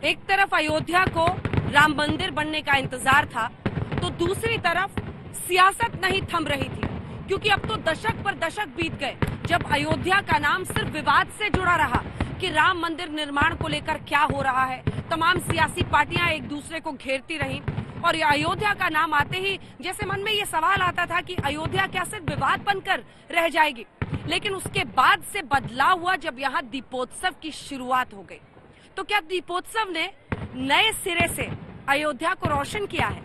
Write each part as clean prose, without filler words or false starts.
एक तरफ अयोध्या को राम मंदिर बनने का इंतजार था, तो दूसरी तरफ सियासत नहीं थम रही थी, क्योंकि अब तो दशक पर दशक बीत गए जब अयोध्या का नाम सिर्फ विवाद से जुड़ा रहा कि राम मंदिर निर्माण को लेकर क्या हो रहा है। तमाम सियासी पार्टियां एक दूसरे को घेरती रहीं और अयोध्या का नाम आते ही जैसे मन में ये सवाल आता था कि अयोध्या क्या सिर्फ विवाद बनकर रह जाएगी। लेकिन उसके बाद से बदलाव हुआ जब यहाँ दीपोत्सव की शुरुआत हो गई। तो क्या दीपोत्सव ने नए सिरे से अयोध्या को रोशन किया है?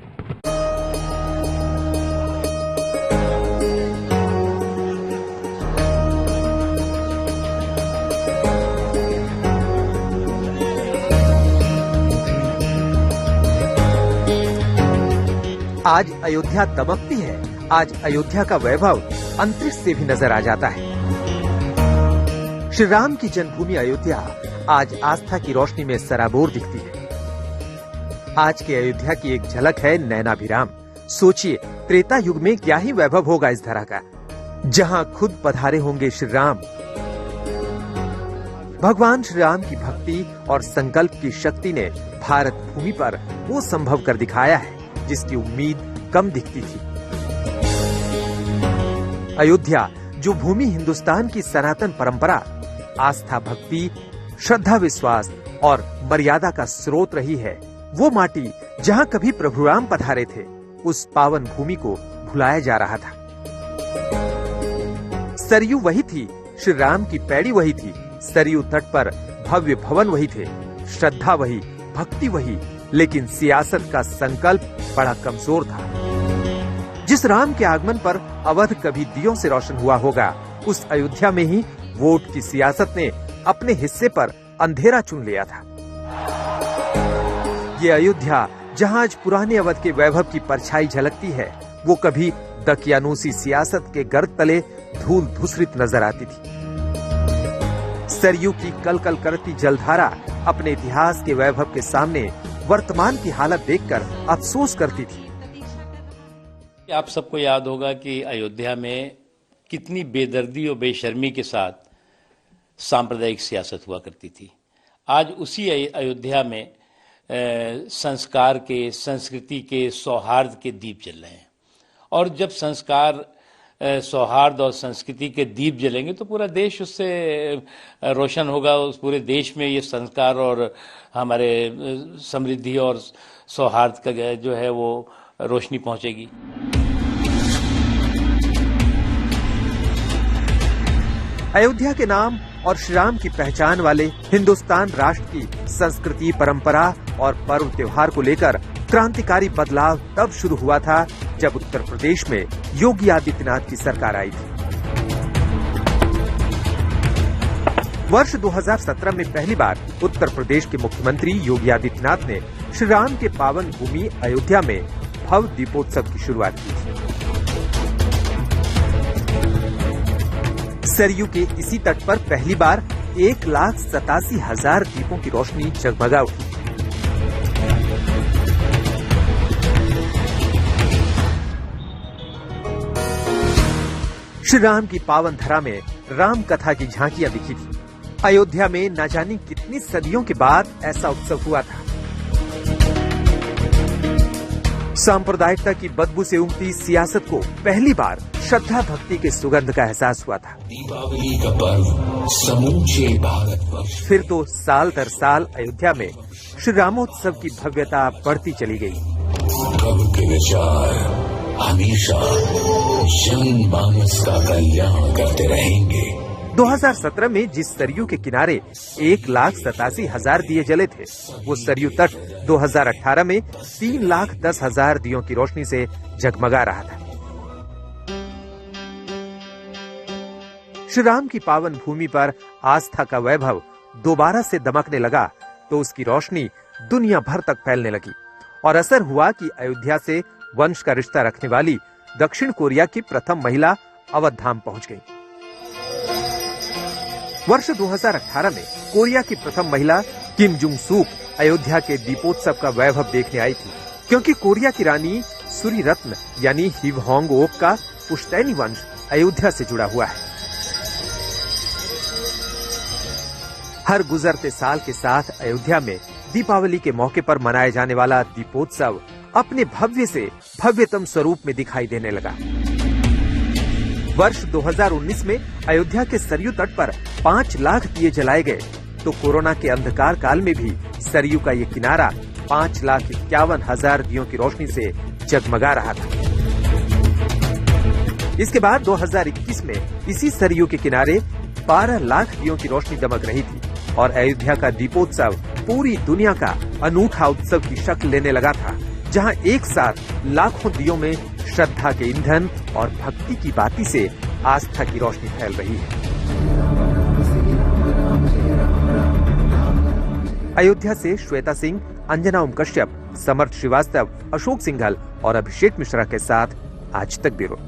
आज अयोध्या दमकती है। आज अयोध्या का वैभव अंतरिक्ष से भी नजर आ जाता है। श्री राम की जन्मभूमि अयोध्या आज आस्था की रोशनी में सराबोर दिखती है। आज के अयोध्या की एक झलक है नैनाभिराम। सोचिए, त्रेता युग में क्या ही वैभव होगा इस धरा का, जहां खुद पधारे होंगे श्री राम। भगवान श्री राम की भक्ति और संकल्प की शक्ति ने भारत भूमि पर वो संभव कर दिखाया है जिसकी उम्मीद कम दिखती थी। अयोध्या, जो भूमि हिंदुस्तान की सनातन परंपरा, आस्था, भक्ति, श्रद्धा, विश्वास और मर्यादा का स्रोत रही है, वो माटी जहां कभी प्रभु राम पधारे थे, उस पावन भूमि को भुलाया जा रहा था। सरयू वही थी, श्री राम की पैड़ी वही थी, सरयू तट पर भव्य भवन वही थे, श्रद्धा वही, भक्ति वही, लेकिन सियासत का संकल्प बड़ा कमजोर था। जिस राम के आगमन पर अवध कभी दियों से रोशन हुआ होगा, उस अयोध्या में ही वोट की सियासत ने अपने हिस्से पर अंधेरा चुन लिया था। ये अयोध्या, जहां आज पुराने अवध के वैभव की परछाई झलकती है, वो कभी दकियानूसी सियासत के गर्त तले धूल धूसरित नजर आती थी। सरयू की कलकल करती जलधारा अपने इतिहास के वैभव के सामने वर्तमान की हालत देखकर अफसोस करती थी। आप सबको याद होगा कि अयोध्या में कितनी बेदर्दी और बेशर्मी के साथ सांप्रदायिक सियासत हुआ करती थी। आज उसी अयोध्या में संस्कार के, संस्कृति के, सौहार्द के दीप जल रहे हैं। और जब संस्कार, सौहार्द और संस्कृति के दीप जलेंगे तो पूरा देश उससे रोशन होगा। उस पूरे देश में ये संस्कार और हमारे समृद्धि और सौहार्द का जो है वो रोशनी पहुंचेगी। अयोध्या के नाम और श्री राम की पहचान वाले हिंदुस्तान राष्ट्र की संस्कृति, परंपरा और पर्व त्योहार को लेकर क्रांतिकारी बदलाव तब शुरू हुआ था जब उत्तर प्रदेश में योगी आदित्यनाथ की सरकार आई थी। वर्ष 2017 में पहली बार उत्तर प्रदेश के मुख्यमंत्री योगी आदित्यनाथ ने श्री राम के पावन भूमि अयोध्या में भव्य दीपोत्सव की शुरुआत की थी। सरयू के इसी तट पर पहली बार 1,87,000 दीपों की रोशनी जगमगा उठी। श्री राम की पावन धरा में राम कथा की झांकियां दिखी थी। अयोध्या में न जाने कितनी सदियों के बाद ऐसा उत्सव हुआ था। सांप्रदायिकता की बदबू से उमटी सियासत को पहली बार श्रद्धा भक्ति के सुगंध का एहसास हुआ था। दीपावली का पर्व समूचे भारतवर्ष। फिर तो साल दर साल अयोध्या में श्री रामोत्सव की भव्यता बढ़ती चली गई। प्रभु के विचार हमेशा जनमानस का कल्याण करते रहेंगे। 2017 में जिस सरयू के किनारे 1,87,000 दिए जले थे, वो सरयू तट 2018 में 3,10,000 दियों की रोशनी से जगमगा रहा था। श्री राम की पावन भूमि पर आस्था का वैभव दोबारा से दमकने लगा तो उसकी रोशनी दुनिया भर तक फैलने लगी और असर हुआ कि अयोध्या से वंश का रिश्ता रखने वाली दक्षिण कोरिया की प्रथम महिला अवध धाम पहुंच गई। वर्ष 2018 में कोरिया की प्रथम महिला किम जुंग सूक अयोध्या के दीपोत्सव का वैभव देखने आई थी, क्योंकि कोरिया की रानी सूरी रत्न यानी हिव होंग ओक का पुश्तैनी वंश अयोध्या से जुड़ा हुआ है। हर गुजरते साल के साथ अयोध्या में दीपावली के मौके पर मनाए जाने वाला दीपोत्सव अपने भव्य से भव्यतम स्वरूप में दिखाई देने लगा। वर्ष 2019 में अयोध्या के सरयू तट पर 5 लाख दिए जलाए गए, तो कोरोना के अंधकार काल में भी सरयू का ये किनारा 5,51,000 दियों की रोशनी से जगमगा रहा था। इसके बाद 2021 में इसी सरयू के किनारे 12 लाख दियों की रोशनी दमक रही थी और अयोध्या का दीपोत्सव पूरी दुनिया का अनूठा उत्सव की शक्ल लेने लगा था, जहां एक साथ लाखों दियों में श्रद्धा के ईंधन और भक्ति की बाती से आस्था की रोशनी फैल रही है। अयोध्या से श्वेता सिंह, अंजना ओम कश्यप, समर्थ श्रीवास्तव, अशोक सिंघल और अभिषेक मिश्रा के साथ आज तक ब्यूरो।